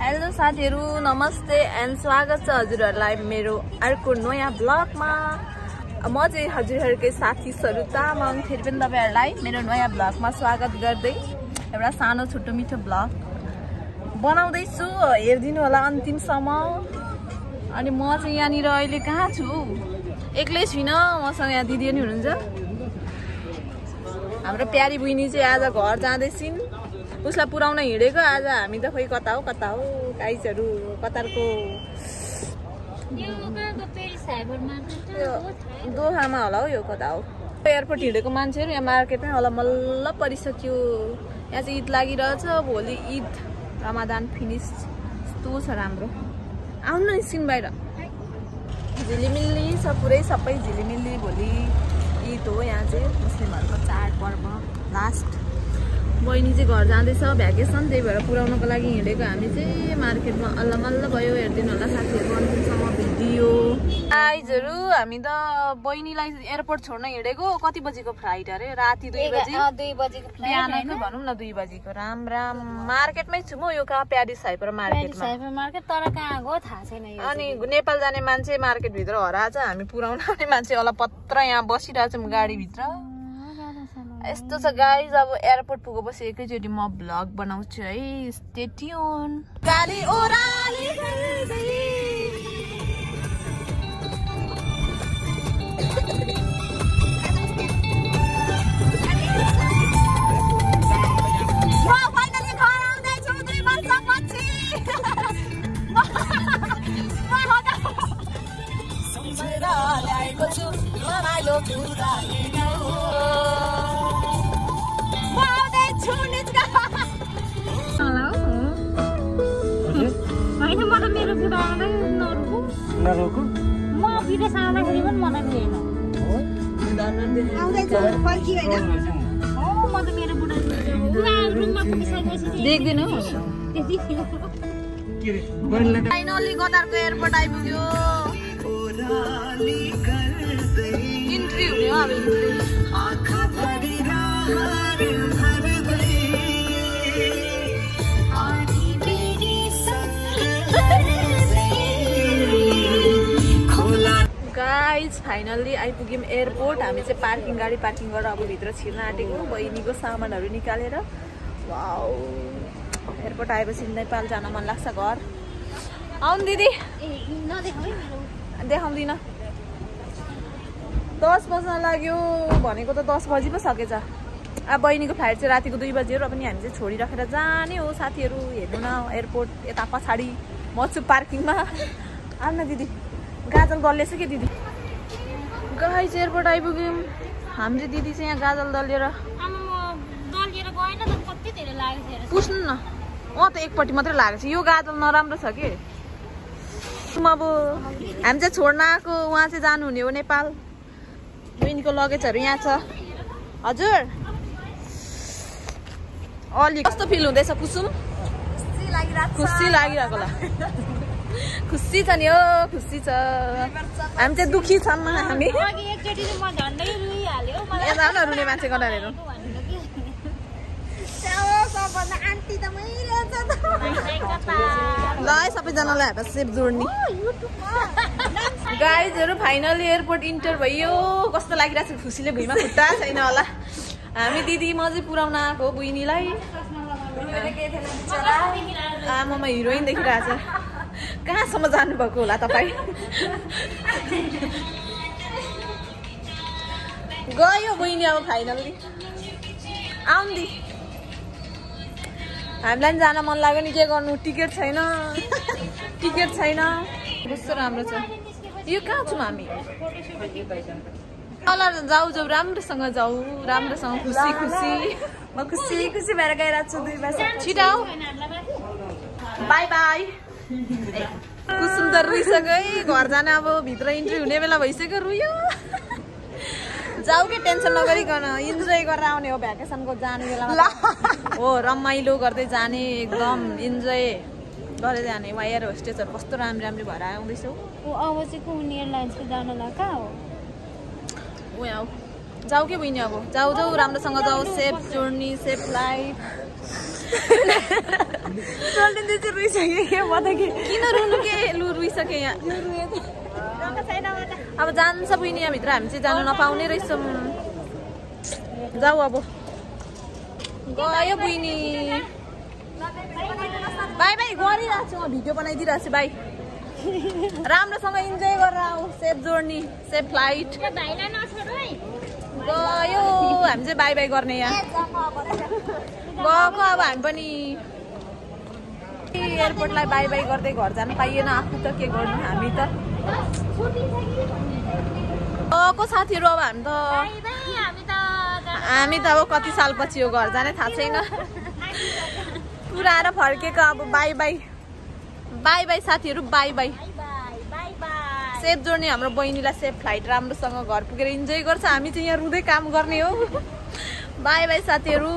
Hello साथीहरु, नमस्ते and स्वागत छ हजुरहरुलाई मेरो अर्को नयाँ ब्लगमा। म चाहिँ हजुरहरुकै साथी सरुता तामाङ फेरि पनि तपाईहरुलाई मेरो नयाँ ब्लगमा स्वागत गर्दै एउटा सानो छोटो मिठो ब्लग बनाउँदै छु। हेर्दिनु होला अन्तिमसम्म। अनि म चाहिँ यहाँनिर अहिले कहाँ छु? एक्लै छैन, मसँग यहाँ दिदी पनि हुनुहुन्छ। हाम्रो प्यारी बहिनी चाहिँ आज घर जाँदैछिन्। उसलाई पुराउन हिँडेको आज हामी त खोइ कता हो गाइजहरु। कतारको दोहामा होला हो, यो कता हो। एयरपोर्ट हिँडेको मान्छेहरु यहाँ मार्केटमै होला मल्ल परिसक्यो। यहाँ चाहिँ ईद लागिरहेछ, भोलि ईद रमजान फिनिस यस्तो छ राम्रो। आउनु न स्किन बाहिर। झिलिमिली छ पुरै, सबै झिलिमिली। भोलि ईद हो, यहाँ चाहिँ मुस्लिमहरुको चाडपर्व लास्ट। बहिनी चाहिँ घर जाँदैछ भ्याकेसन, त्यही भएर पुराउनको लागि हिँडेको हामी चाहिँ मार्केटमा। अल्लमल्ल भयो, हेर्दिनु होला साथीहरु अन्तिमसम्म भिडियो। गाइजहरु, हामी त बहिनीलाई एयरपोर्ट छोड्न हिँडेको। कति बजेको फ्लाइट अरे? राति 2 बजे। 2 बजेको फ्लाइट, बिहानको भनौँ न 2 बजेको। राम राम। मार्केटमै छु म, यो कहाँ प्यारिस हाइपर मार्केटमा। हाइपर मार्केट तर कहाँ गयो थाहा छैन। यो अनि नेपाल जाने मान्छे मार्केट भित्र हराएछ, हामी पुराउन आउने मान्छे होला पत्र यहाँ बसिरहेछौँ गाडी भित्र। यस्तो छ गाइज। अब एयरपोर्ट पुगेपछि एकैचोटि म भ्लग बनाउँछु है, स्टे ट्युन। गाडी ओराली गर्दै म फाइनली घर आउँदैछु 2 वर्षपछि। सम्झेर ल्याएको छु रमाइलो कुरा। होइन म त मेरो बुढा आउँदै नरोकु। म विदेश आउँदाखेरि पनि मलाई लिएन। म त मेरो बुढा रुममा पुगिसकेपछि देख्दिनु। फाइनली कतारको एयरपोर्ट आइपुग्यो। इन्ट्री हुने हो अब। गाइज फाइनल्ली आइपुग्यौँ एयरपोर्ट। हामी चाहिँ पार्किङ गाडी पार्किङ गरेर अब भित्र छिर्न आँटेको, बहिनीको सामानहरू निकालेर। वाउ, एयरपोर्ट आएपछि नेपाल जान मन लाग्छ घर। आउनु दिदी। देखाउँदिन। 10 बज्न लाग्यो भनेको त 10 बजी पो सकेछ। अब बहिनीको फ्लाइट चाहिँ रातिको 2 बजी र पनि हामी चाहिँ छोडिराखेर जाने हो। साथीहरू हेर्नु न, एयरपोर्ट यता पछाडि म छु पार्किङमा। आउनु न दिदी। गाजल दल्लेछ कि दिदी? गाइस एयरपोर्ट आइपुग्यौँ। हाम्रो दिदी चाहिँ यहाँ गाजल दलेर पुस्नु न। त एकपट्टि मात्रै लागेको छ। यो गाजल नराम्रो छ कि। अब हामी चाहिँ छोड्न आएको, उहाँ चाहिँ जानुहुने हो नेपाल। बहिनीको लगेजहरू यहाँ छ। हजुर अलि कस्तो फिल हुँदैछ कुसुम? खुसी लागिरहेको होला। खुसी छ नि हो, खुसी छ। हामी चाहिँ दुखी छौँ हामी। रुने मान्छे गनाएर ल सबैजनालाई हात सेप जोड्ने। गाइजहरु फाइनली एयरपोर्ट इन्टर भयो। कस्तो लागिरहेको छ? खुसीले भुइँमा खुट्टा छैन होला। हामी दिदी म चाहिँ पुराउन आएको बहिनीलाई। आमामा हिरोइन देखिरहेछ। कहाँसम्म जानुभएको होला तपाईँ? गयो बहिनी अब फाइनल्ली। आउनु। हामीलाई पनि जान मन लाग्यो नि, के गर्नु? टिकट छैन। टिकट छैन। कस्तो राम्रो छ। यो कहाँ छौँ हामी? जाऊ राम्रोसँग जाऊ, राम्रोसँग खुसी खुसी। म खुसी खुसी भएर गइरहेको छु 2 वर्ष। छिटो बाई बाई। कुसुम त रुइसक्यो है। घर जाने अब भित्र इन्ट्री हुने बेला भइसक्यो, रुयो। जाऊ कि टेन्सन नगरिकन इन्जोय गरेर आउने हो। भ्याकेसनको जाने बेलामा हो रमाइलो गर्दै जाने, एकदम इन्जोय गरेर जाने। एयर होस्टेसहरू कस्तो राम्रो भएर आउँदैछौ। अब चाहिँ कुन एयरलाइन्सको जान लगा हो? जाऊ कि बहिनी, अब जाऊ राम्रोसँग जाऊ। Safe journey, safe flight. सोल्टिन दिदी रुइसके के म त के किन रुनु के लु रुइसके यहाँ अब जान्छ बहिनी यहाँभित्र हामी चाहिँ जानु नपाउने रहेछौँ जाऊ अब गयो बहिनी बाई बाई गरिरहेको छु म भिडियो बनाइदिइरहेको छु बाई राम्रोसँग इन्जोय गरेर आऊ सेफ जर्नी सेफ फ्लाइट गयो हामी चाहिँ बाई बाई गर्ने यहाँ गएको अब हामी पनि एयरपोर्टलाई बाई बाई गर्दै घर जानु पाइएन आफू त के गर्नु हामी त गएको साथीहरू अब हामी त अब कति सालपछि हो घर जाने थाहा छैन पुरा आएर फर्केको अब बाई बाई बाई बाई साथीहरू बाई बाई सेफ जर्नी हाम्रो बहिनीलाई सेफ फ्लाइट राम्रोसँग घर पुगेर इन्जोय गर्छ हामी चाहिँ यहाँ रुँदै काम गर्ने हो बाई बाई साथीहरू